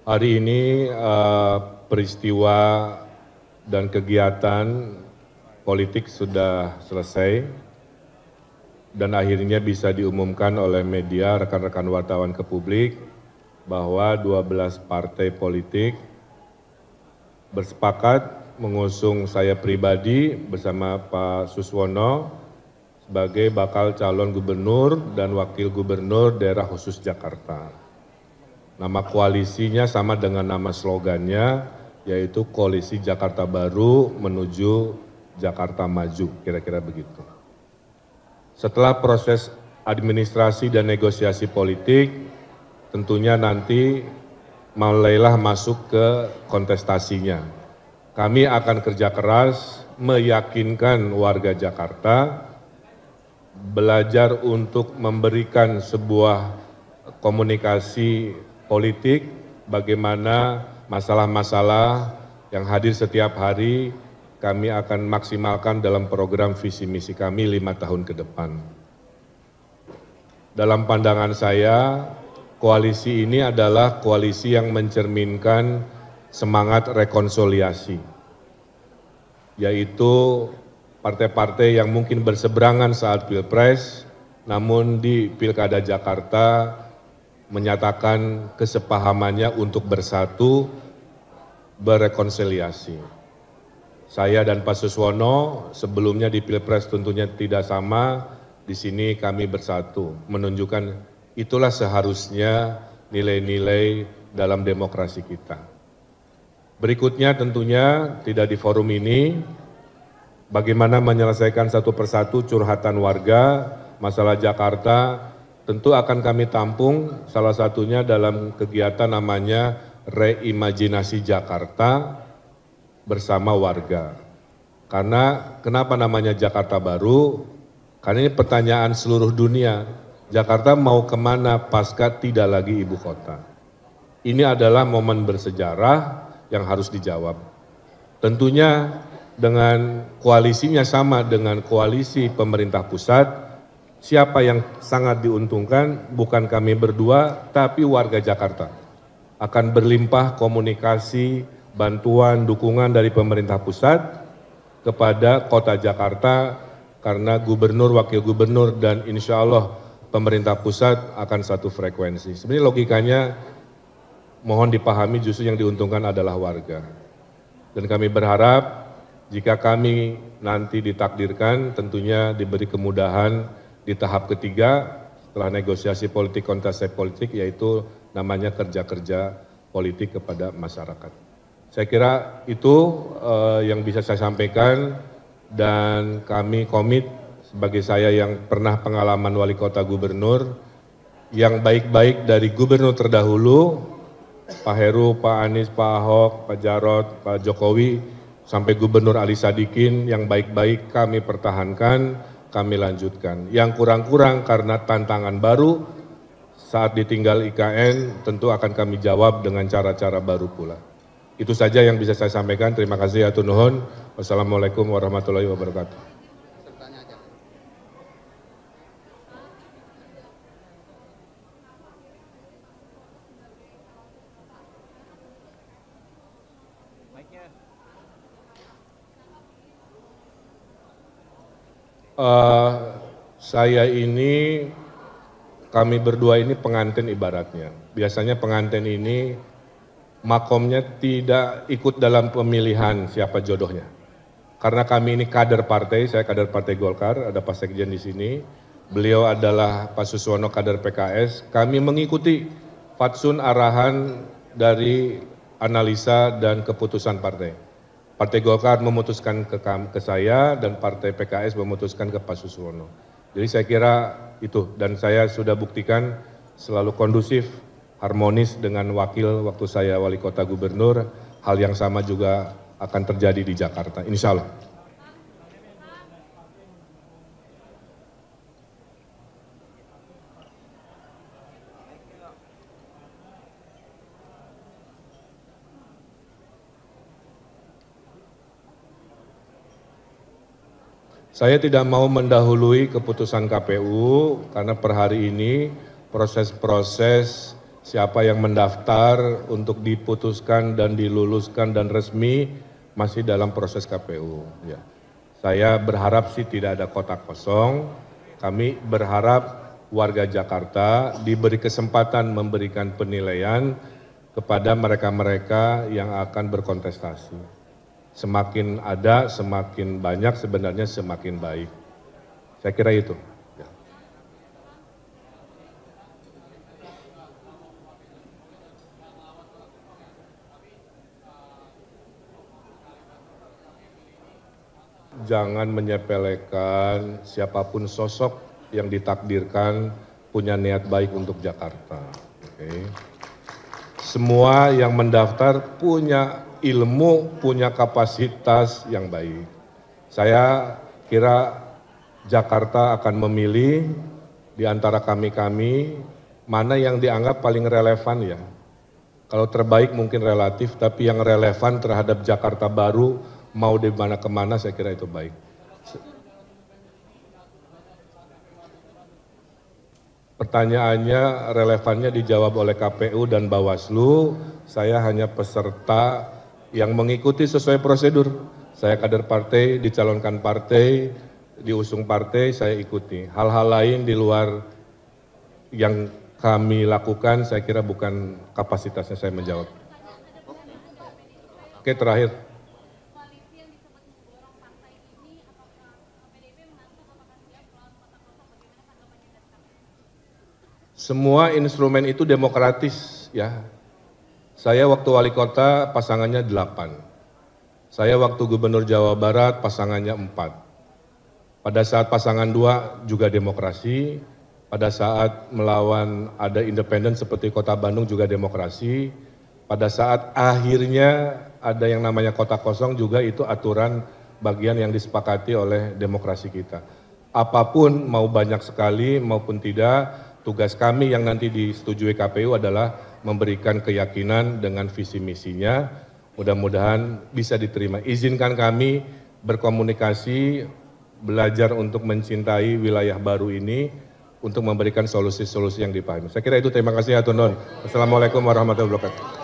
Hari ini peristiwa dan kegiatan politik sudah selesai dan akhirnya bisa diumumkan oleh media, rekan-rekan wartawan ke publik bahwa 12 partai politik bersepakat mengusung saya pribadi bersama Pak Suswono sebagai bakal calon gubernur dan wakil gubernur daerah khusus Jakarta. Nama koalisinya sama dengan nama slogannya, yaitu Koalisi Jakarta Baru menuju Jakarta Maju, kira-kira begitu. Setelah proses administrasi dan negosiasi politik, tentunya nanti mulailah masuk ke kontestasinya. Kami akan kerja keras meyakinkan warga Jakarta, belajar untuk memberikan sebuah komunikasi politik, bagaimana masalah-masalah yang hadir setiap hari kami akan maksimalkan dalam program visi misi kami 5 tahun ke depan. Dalam pandangan saya, koalisi ini adalah koalisi yang mencerminkan semangat rekonsiliasi, yaitu partai-partai yang mungkin berseberangan saat Pilpres, namun di Pilkada Jakarta menyatakan kesepahamannya untuk bersatu, berrekonsiliasi. Saya dan Pak Suswono sebelumnya di Pilpres tentunya tidak sama, di sini kami bersatu, menunjukkan itulah seharusnya nilai-nilai dalam demokrasi kita. Berikutnya tentunya tidak di forum ini, bagaimana menyelesaikan satu persatu curhatan warga, masalah Jakarta, tentu akan kami tampung salah satunya dalam kegiatan namanya Reimajinasi Jakarta bersama warga. Karena kenapa namanya Jakarta Baru? Karena ini pertanyaan seluruh dunia. Jakarta mau kemana pasca tidak lagi ibu kota? Ini adalah momen bersejarah yang harus dijawab. Tentunya dengan koalisinya sama dengan koalisi pemerintah pusat, siapa yang sangat diuntungkan bukan kami berdua, tapi warga Jakarta. Akan berlimpah komunikasi, bantuan, dukungan dari pemerintah pusat kepada kota Jakarta, karena gubernur, wakil gubernur, dan insya Allah pemerintah pusat akan satu frekuensi. Sebenarnya logikanya mohon dipahami justru yang diuntungkan adalah warga. Dan kami berharap jika kami nanti ditakdirkan tentunya diberi kemudahan di tahap ketiga setelah negosiasi politik kontestasi politik, yaitu namanya kerja-kerja politik kepada masyarakat. Saya kira itu yang bisa saya sampaikan, dan kami komit sebagai saya yang pernah pengalaman wali kota gubernur, yang baik-baik dari gubernur terdahulu, Pak Heru, Pak Anies, Pak Ahok, Pak Jarot, Pak Jokowi, sampai Gubernur Ali Sadikin, yang baik-baik kami pertahankan, kami lanjutkan. Yang kurang-kurang karena tantangan baru saat ditinggal IKN tentu akan kami jawab dengan cara-cara baru pula. Itu saja yang bisa saya sampaikan. Terima kasih, atur nuhun. Wassalamualaikum warahmatullahi wabarakatuh. Saya ini, kami berdua ini pengantin ibaratnya. Biasanya pengantin ini makomnya tidak ikut dalam pemilihan siapa jodohnya. Karena kami ini kader partai, saya kader Partai Golkar, ada Pak Sekjen di sini. Beliau adalah Pak Suswono kader PKS. Kami mengikuti fatsun arahan dari analisa dan keputusan partai. Partai Golkar memutuskan ke saya dan Partai PKS memutuskan ke Pak Suswono. Jadi saya kira itu, dan saya sudah buktikan selalu kondusif, harmonis dengan wakil waktu saya wali kota gubernur. Hal yang sama juga akan terjadi di Jakarta, insya Allah. Saya tidak mau mendahului keputusan KPU karena per hari ini proses-proses siapa yang mendaftar untuk diputuskan dan diluluskan dan resmi masih dalam proses KPU. Ya. Saya berharap sih tidak ada kotak kosong. Kami berharap warga Jakarta diberi kesempatan memberikan penilaian kepada mereka-mereka yang akan berkontestasi. Semakin ada, semakin banyak sebenarnya semakin baik. Saya kira itu. Jangan menyepelekan siapapun sosok yang ditakdirkan punya niat baik untuk Jakarta. Okay. Semua yang mendaftar punya ilmu, punya kapasitas yang baik. Saya kira Jakarta akan memilih di antara kami-kami mana yang dianggap paling relevan ya. Kalau terbaik mungkin relatif, tapi yang relevan terhadap Jakarta baru mau di mana kemana saya kira itu baik. Pertanyaannya relevannya dijawab oleh KPU dan Bawaslu, saya hanya peserta yang mengikuti sesuai prosedur. Saya kader partai, dicalonkan partai, diusung partai, saya ikuti. Hal-hal lain di luar yang kami lakukan saya kira bukan kapasitasnya saya menjawab. Oke, terakhir. Semua instrumen itu demokratis ya. Saya waktu wali kota pasangannya 8. Saya waktu gubernur Jawa Barat pasangannya 4. Pada saat pasangan 2 juga demokrasi. Pada saat melawan ada independen seperti Kota Bandung juga demokrasi. Pada saat akhirnya ada yang namanya kota kosong juga itu aturan bagian yang disepakati oleh demokrasi kita. Apapun mau banyak sekali maupun tidak, tugas kami yang nanti disetujui KPU adalah memberikan keyakinan dengan visi misinya. Mudah-mudahan bisa diterima. Izinkan kami berkomunikasi, belajar untuk mencintai wilayah baru ini, untuk memberikan solusi-solusi yang dipahami. Saya kira itu, terima kasih, Hatur Nuhun. Assalamualaikum warahmatullahi wabarakatuh.